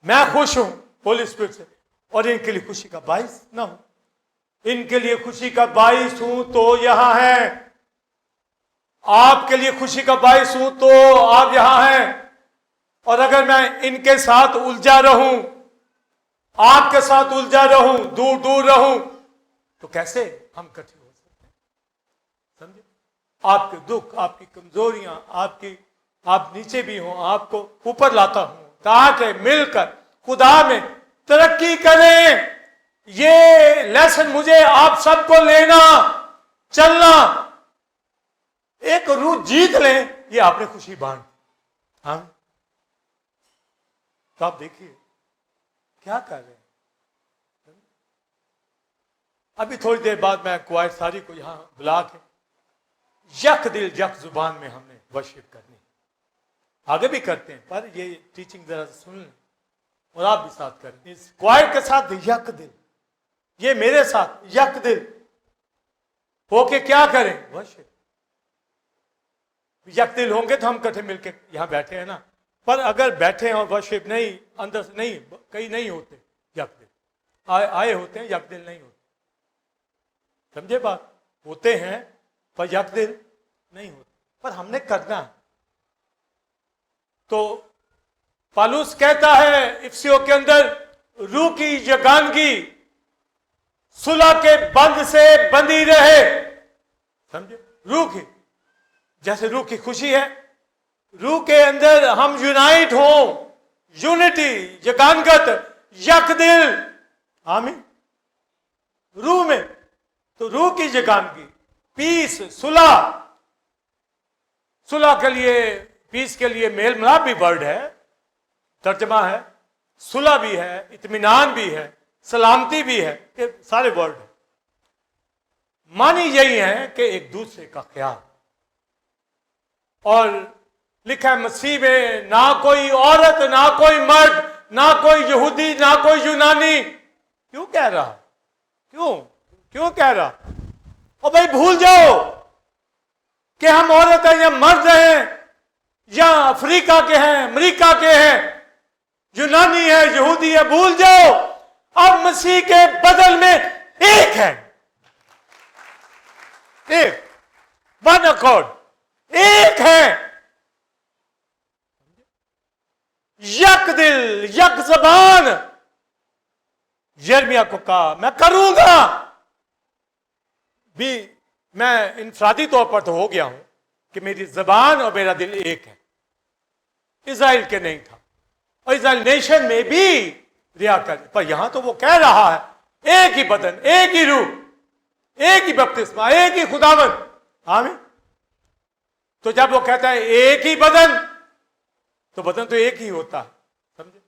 मैं खुश हूं होली स्पिरिट से और इनके लिए खुशी का बाइस ना हो। इनके लिए खुशी का बाइस हूं तो यहां है, आपके लिए खुशी का बाइस हूं तो आप यहां हैं। और अगर मैं इनके साथ उलझा रहूं, आपके साथ उलझा रहूं, दूर दूर रहूं, तो कैसे हम इकट्ठे हो सकते हैं? समझे? आपके दुख, आपकी कमजोरियां, आप नीचे भी हो, आपको ऊपर लाता हूं ताकि मिलकर खुदा में तरक्की करें। ये लेसन मुझे आप सबको लेना, चलना, एक रूह जीत लें, ये आपने खुशी बांट। हाँ, तो आप देखिए क्या कर रहे हैं। अभी थोड़ी देर बाद मैं क्वाइट सारी को यहां बुला के यक दिल यक जुबान में हमने वर्शिप करनी, आगे भी करते हैं, पर ये टीचिंग जरा सुन लें और आप भी साथ करें। इस क्वाइट के साथ यक दिल, ये मेरे साथ यक दिल होके क्या करें? वर्शिप। यक दिल होंगे तो हम इकट्ठे मिलके यहां बैठे हैं ना, पर अगर बैठे हैं और वर्शिप नहीं, अंदर से नहीं, कई नहीं होते यक दिल, आए होते हैं, यक दिल नहीं होते। समझे बात? होते हैं पर यक दिल नहीं होते, पर हमने करना है। तो पालूस कहता है इफिसियों के अंदर, रूह की यगानगी सुलह के बंध से बंधी रहे। समझे? रूह की, जैसे रूह की खुशी है, रूह के अंदर हम यूनाइट हो, यूनिटी, यगानगत, यक दिल, आमीन, रूह में। तो रूह की यगानगी, पीस, सुलह, सुलह के लिए, पीस के लिए मेल मिलाप भी वर्ड है, तर्जमा है, सुलह भी है, इत्मीनान भी है, सलामती भी है, ये सारे वर्ड है। मानी यही है कि एक दूसरे का ख्याल। और लिखा है मसीह में ना कोई औरत, ना कोई मर्द, ना कोई यहूदी, ना कोई यूनानी। क्यों कह रहा? क्यों कह रहा? और भाई भूल जाओ कि हम औरत हैं या मर्द हैं, या अफ्रीका के हैं, अमेरिका के हैं, यूनानी है, यहूदी है, भूल जाओ। अब मसीह के बदल में एक है, एक, वन अकॉर्ड, एक है, यक दिल, यक जबान। यिर्मयाह को कहा मैं करूंगा भी, मैं इंफरादी तौर पर तो हो गया हूं कि मेरी जबान और मेरा दिल एक है। इजराइल के नहीं था, और इजराइल नेशन में भी रिया कर, पर यहां तो वो कह रहा है एक ही बदन, एक ही रूह, एक ही बपतिस्मा, एक ही खुदावन। आमीन। तो जब वो कहता है एक ही बदन, तो बदन तो एक ही होता है, समझे?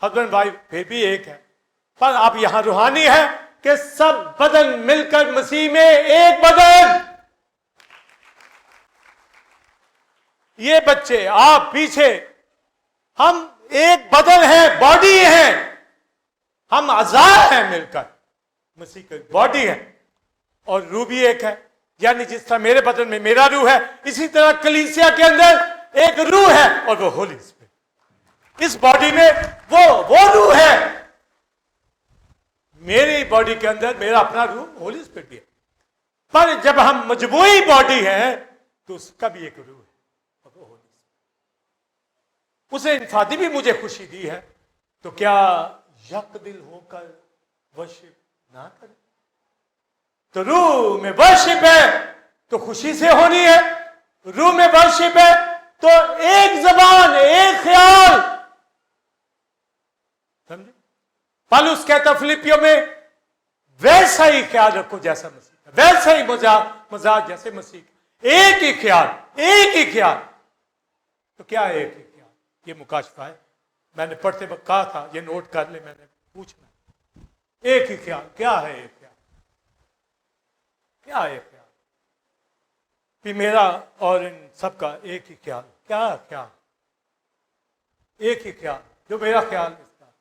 हस्बैंड वाइफ फिर भी एक है, पर आप यहां रूहानी है कि सब बदन मिलकर मसीह में एक बदन। ये बच्चे, आप पीछे, हम एक बदन है, बॉडी है, हम अज़ा हैं मिलकर, मसीह की बॉडी है, और रूह भी एक है। यानी जिस तरह मेरे बदन में मेरा रूह है, इसी तरह कलीसिया के अंदर एक रूह है, और वो होली स्पिरिट। इस बॉडी में वो रूह है। मेरी बॉडी के अंदर मेरा अपना रूह होली स्पिरिट है, पर जब हम मजबूरी बॉडी है तो उसका भी एक रूह है, और वो होली स्पिरिट। उसे इंफादी भी मुझे खुशी दी है, तो क्या यक दिल होकर वर्शिप ना करें? तो रूह में वर्शिप है तो खुशी से होनी है, रूह में वर्शिप है तो एक जबान, एक ख्याल। समझे? पौलुस कहता फिलिपियों में वैसा ही ख्याल रखो जैसा मसीह का, वैसा ही मजाक जैसे मसीह का, एक ही ख्याल, एक ही ख्याल। तो क्या है एक ही ख्याल? ये मुकाशफा है, मैंने पढ़ते वक्त कहा था, ये नोट कर ले, मैंने पूछना एक ही ख्याल क्या है? एक ख्याल क्या है? ख्याल भी मेरा और इन सबका एक ही ख्याल। क्या ख्याल? एक ही ख्याल, जो मेरा ख्याल इसका,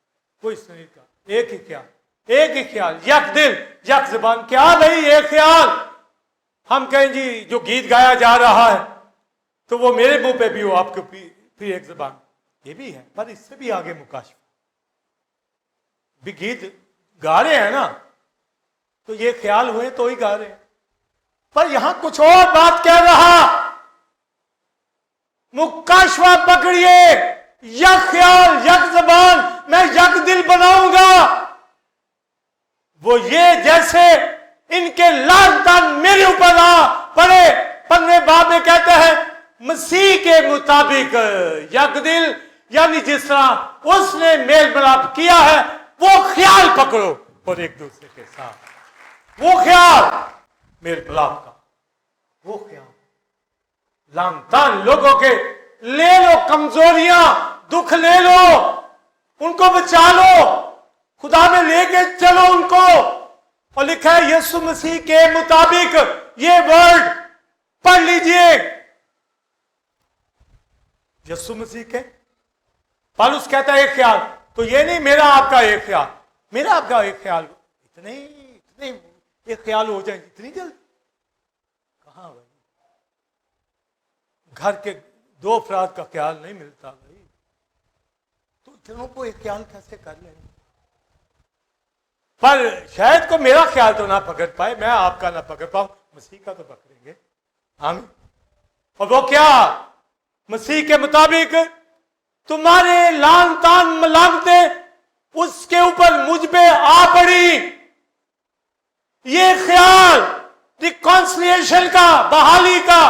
कोई सुनील का, एक ही ख्याल, एक ही ख्याल, यक दिल, यक जुबान। क्या भाई एक ख्याल? हम कहें जी जो गीत गाया जा रहा है तो वो मेरे मुंह पे भी हो, आपके फिर एक जुबान, ये भी है, पर इससे भी आगे मुकाशफा भी। गीत गा रहे हैं ना, तो ये ख्याल हुए तो ही गा रहे हैं, पर यहां कुछ और बात कह रहा। मुकाशफा पकड़िए, यक ख्याल, यक जबान, मैं यक दिल बनाऊंगा। वो ये जैसे इनके लानतान मेरे ऊपर आ पड़े। 15 बाब में कहते हैं मसीह के मुताबिक यक दिल, यानी जिस तरह उसने मेल मिलाप किया है वो ख्याल पकड़ो और एक दूसरे के साथ वो ख्याल मेल मिलाप का, वो ख्याल लानतान लोगों के ले लो, कमजोरियां दुख ले लो, उनको बचा लो, खुदा में लेके चलो उनको। और लिखा है यीशु मसीह के मुताबिक, ये वर्ड पढ़ लीजिए, यीशु मसीह के। पौलुस कहता है एक ख्याल, तो ये नहीं मेरा आपका एक ख्याल, मेरा आपका एक ख्याल, इतने एक ख्याल हो जाए इतनी जल्दी कहां भाई? घर के 2 अफराद का ख्याल नहीं मिलता भाई, तो इतनों को एक ख्याल कैसे कर लेंगे? पर शायद को मेरा ख्याल तो ना पकड़ पाए, मैं आपका ना पकड़ पाऊं, मसीह का तो पकड़ेंगे हम। और वो क्या? मसीह के मुताबिक तुम्हारे लान तान मलामते उसके ऊपर मुझ पे आ पड़ी। ये ख्याल रिकॉन्सिलिएशन का, बहाली का,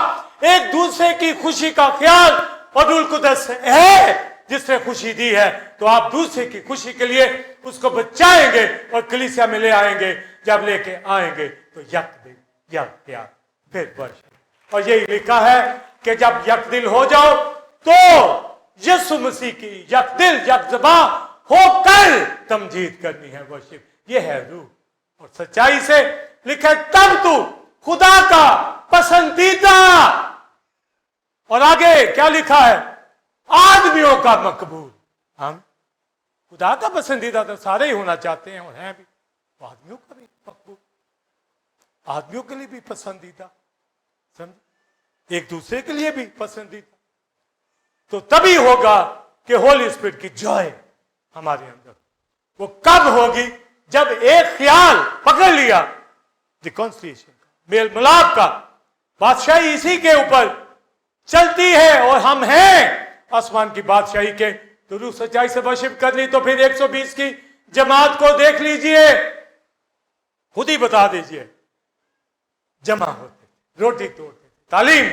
एक दूसरे की खुशी का ख्याल और रूह कुदस है जिसने खुशी दी है, तो आप दूसरे की खुशी के लिए उसको बचाएंगे और कलीसिया में ले आएंगे। जब लेके आएंगे तो यक दिल, यक प्यार, फिर वर्ष। और यही लिखा है कि जब यक दिल हो जाओ तो यीशु मसीह की यक दिल यक ज़बां होकर तमजीद करनी है, वर्शिप। ये है रूह और सच्चाई से। लिखा है तब तू खुदा का पसंदीदा, और आगे क्या लिखा है? आदमियों का मकबूल। हम खुदा का पसंदीदा तो सारे ही होना चाहते हैं और हैं भी, आदमियों का भी मकबूल, आदमियों के लिए भी पसंदीदा, समझ, एक दूसरे के लिए भी पसंदीदा। तो तभी होगा कि होली स्पिरिट की जॉय हमारे अंदर। वो कब होगी? जब एक ख्याल पकड़ लिया, रिकॉन्सिलिएशन का, मेल मिलाप का, बादशाही इसी के ऊपर चलती है और हम हैं आसमान की बादशाही के। तो रूह सच्चाई से वर्शिप कर ली तो फिर 120 की जमात को देख लीजिए, खुद ही बता दीजिए, जमा होते, रोटी तोड़ते, तालीम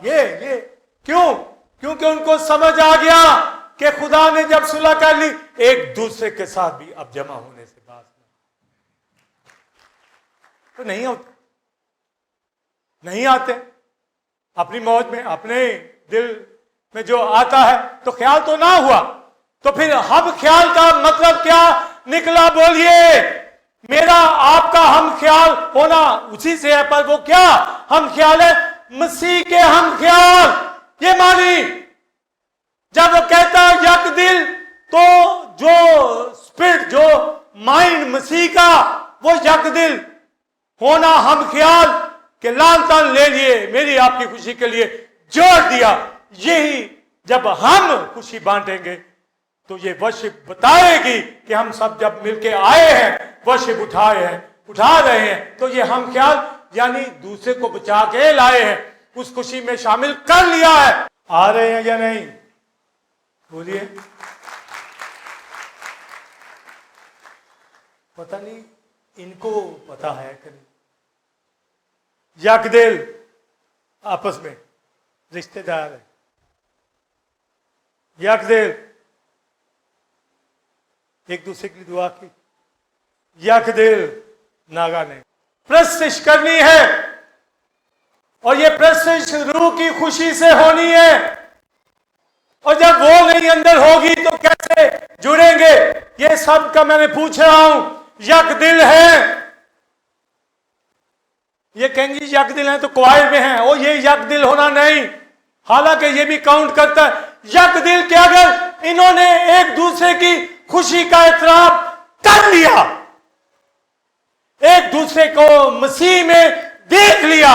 ये क्यों? क्योंकि उनको समझ आ गया कि खुदा ने जब सुलह कर ली, एक दूसरे के साथ भी अब जमा होने से बात तो नहीं होता, नहीं आते। अपनी मौज में, अपने दिल में जो आता है तो ख्याल तो ना हुआ, तो फिर हम ख्याल का मतलब क्या निकला? बोलिए। मेरा आपका हम ख्याल होना उसी से है, पर वो क्या हम ख्याल है? मसीह के हम ख्याल। ये मानी जब वो कहता है यक दिल, तो जो स्पिरिट, जो माइंड मसीह का, वो यक दिल होना हम ख्याल के लाल ताल ले लिए, मेरी आपकी खुशी के लिए जोड़ दिया। यही जब हम खुशी बांटेंगे तो ये वर्शिप बताएगी कि हम सब जब मिलके आए हैं, वर्शिप उठा रहे हैं, तो ये हम ख्याल यानी दूसरे को बचा के लाए हैं, उस खुशी में शामिल कर लिया है। आ रहे हैं या नहीं? बोलिए। पता नहीं इनको पता है कि नहीं। यक दिल आपस में रिश्तेदार है, यक दिल एक दूसरे की दुआ की, यक दिल नागा ने प्रस्तिश करनी है, और ये प्रस्तिश रूह की खुशी से होनी है। और जब वो नहीं अंदर होगी तो कैसे जुड़ेंगे? ये सब का मैंने पूछ रहा हूं। यक दिल है, ये कहेंगे यक दिल है तो क्वाइर में है, ओ ये यक दिल होना नहीं, हालांकि ये भी काउंट करता है। यक दिल के अगर इन्होंने एक दूसरे की खुशी का एतराफ कर लिया, एक दूसरे को मसीह में देख लिया,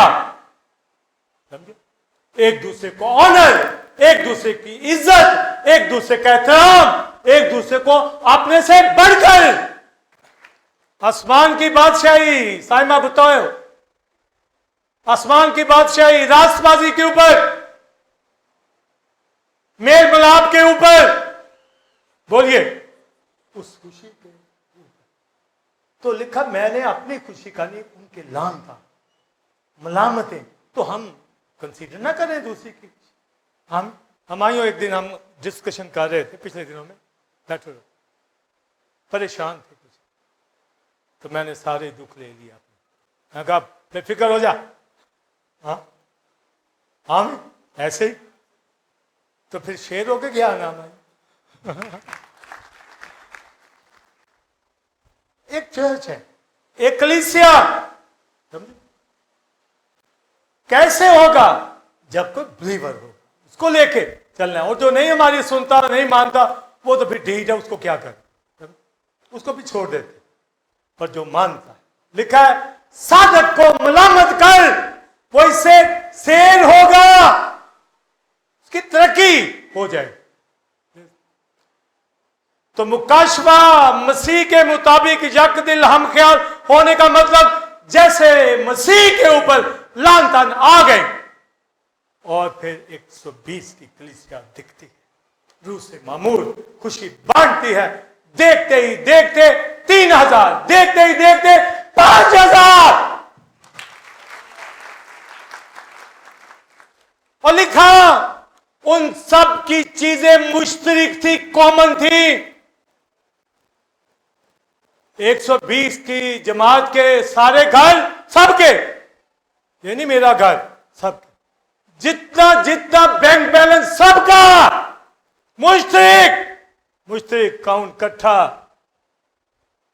समझे, एक दूसरे को ऑनर, एक दूसरे की इज्जत, एक दूसरे का एहतराम, एक दूसरे को अपने से बढ़कर, आसमान की बादशाही, साइमा बताओ, आसमान की बादशाही राष्ट्रबाजी के ऊपर, मेल मिलाप के ऊपर, बोलिए, उस खुशी के तो लिखा मैंने अपनी खुशी का नहीं, उनके लान था, मलामतें तो हम कंसीडर ना करें दूसरी की। हम आइयो एक दिन हम डिस्कशन कर रहे थे पिछले दिनों में, बैठे परेशान थे कुछ, तो मैंने सारे दुख ले लिया, मैंने कहा बेफिक्र हो जा। हाँ ऐसे ही तो फिर शेर होके क्या नाम है। एक चर्च है, एक कलीसिया, समझे कैसे होगा जब कोई बिलीवर हो, उसको लेके चलना है। और जो नहीं हमारी सुनता नहीं मानता वो तो फिर ठीक है, उसको क्या कर, उसको भी छोड़ देते। पर जो मानता है, लिखा है साधक को मलामत कर वो इससे शेर होगा, उसकी तरक्की हो जाए। तो मुकाशवा मसीह के मुताबिक यक दिल हम ख्याल होने का मतलब जैसे मसीह के ऊपर लान तान आ गए और फिर 120 की कलीसिया दिखती है, रूह से मामूर खुशी बांटती है। देखते ही देखते 3000, देखते ही देखते 5000। और लिखा उन सब की चीजें मुश्तरक थी, कॉमन थी। 120 की जमात के सारे घर सबके, ये नहीं मेरा घर, सबके, जितना जितना बैंक बैलेंस सबका मुश्तरक काउंट इकट्ठा।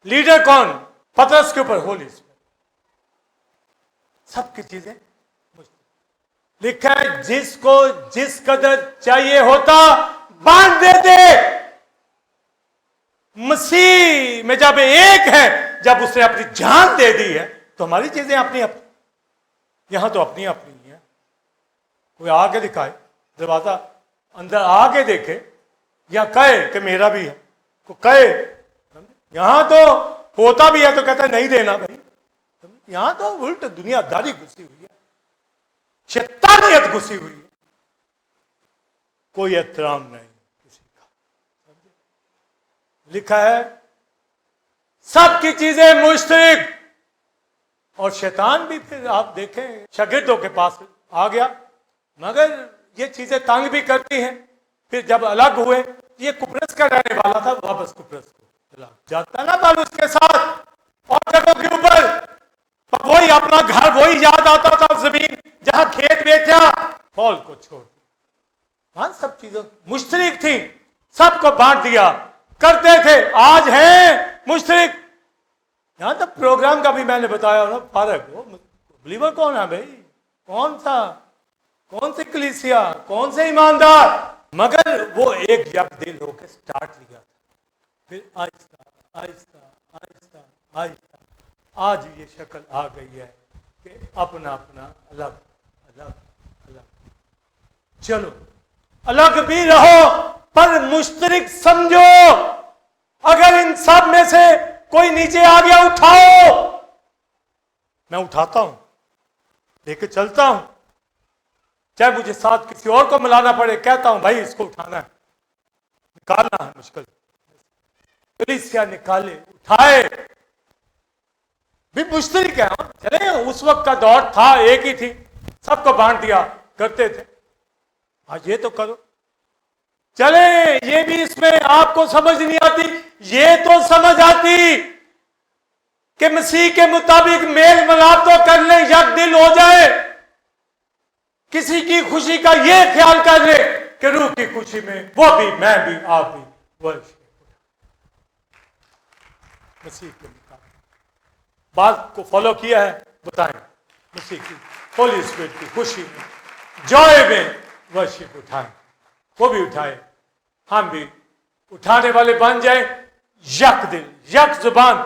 लीडर कौन? पतरस के ऊपर होली स्पिरिट, सबकी चीजें लिखा है जिसको जिस कदर चाहिए होता बांट देते। मसीह में जब एक है, जब उसने अपनी जान दे दी है तो हमारी चीजें अपनी अपनी, यहां तो अपनी अपनी है। कोई आके दिखाए दरवाजा, अंदर आके देखे या कहे कि मेरा भी है, को कहे। यहां तो होता भी है तो कहता है नहीं देना भाई। यहां तो उल्ट दुनियादारी घुसी हुई है, शैतानियत घुसी हुई है, कोई एहतराम नहीं किसी का। लिखा है सबकी चीजें मुश्तरक। और शैतान भी फिर आप देखें शागिर्दों के पास आ गया, मगर ये चीजें तंग भी करती हैं। फिर जब अलग हुए, ये कुप्रोस का रहने वाला था, वापस कुप्रोस को चला जाता ना पौलुस के साथ और जगहों के ऊपर, वही अपना घर वही याद आता था, जमीन जहां खेत बेचा, पौल को छोड़ दिया। सब चीजें मुश्तरक थी, सबको बांट दिया करते थे। आज है मुश्तरक। यहां तक प्रोग्राम का भी मैंने बताया ना, फर्क हो बिलीवर कौन है भाई, कौन सा, कौन सी कलीसिया, कौन से ईमानदार, मगर वो एक यक दिल होकर स्टार्ट लिया था, फिर आहिस्ता आहिस्ता आहिस्ता आहिस्ता आज ये शक्ल आ गई है कि अपना अपना अलग अलग अलग। चलो अलग भी रहो पर मुश्तरक समझो। अगर इन सब में से कोई नीचे आ गया, उठाओ। मैं उठाता हूं, लेके चलता हूं, चाहे मुझे साथ किसी और को मिलाना पड़े, कहता हूं भाई इसको उठाना है, निकालना है। मुश्किल कलीसिया निकाले, उठाए, भी मुश्तरक है। चले उस वक्त का दौर था, एक ही थी, सबको बांट दिया करते थे। आज ये तो करो। चले ये भी इसमें आपको समझ नहीं आती, ये तो समझ आती कि मसीह के मुताबिक मेल मिलाप तो कर ले, यक दिल हो जाए। किसी की खुशी का ये ख्याल कर ले कि रूह की खुशी में वो भी, मैं भी, आप भी वर्ष मसीह के मुताबिक बात को फॉलो किया है। बताएं मसीह की होली स्पिरिट की खुशी में, जॉय में वर्शिप उठाएं, वो भी उठाए, हम भी उठाने वाले बन जाए। यक दिल, यक जुबान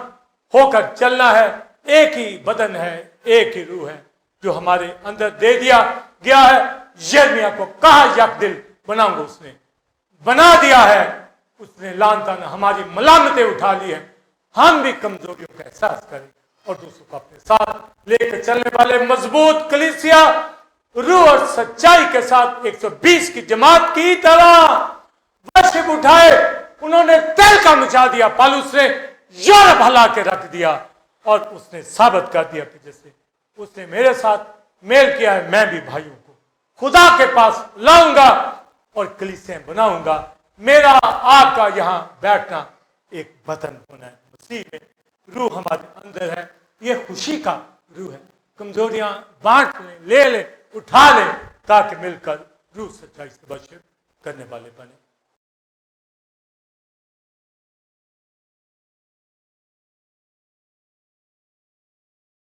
होकर चलना है। एक ही बदन है, एक ही रूह है जो हमारे अंदर दे दिया गया है। यिर्मयाह को कहा यक दिल बनाऊंगा, उसने बना दिया है। उसने लान तान हमारी मलामतें उठा ली है। हम भी कमजोरियों का एहसास करें और दूसरों को अपने साथ लेकर चलने वाले मजबूत कलीसिया, रूह और सच्चाई के साथ 120 की जमात की तरह वर्शिप उठाए, उन्होंने तेल का मचा दिया, पौलुस ने यूरोप हिला के रख दिया और उसने साबित कर दिया कि जैसे उसने मेरे साथ मेल किया है, मैं भी भाइयों को खुदा के पास लाऊंगा और कलीसियां बनाऊंगा। मेरा आपका यहां बैठना एक वतन होना है। मसीह में रूह हमारे अंदर है, ये खुशी का रूह है। कमजोरियां बांट ले, ले ले, उठा ले, ताकि मिलकर रूह सच्चाई से बशर करने वाले बने।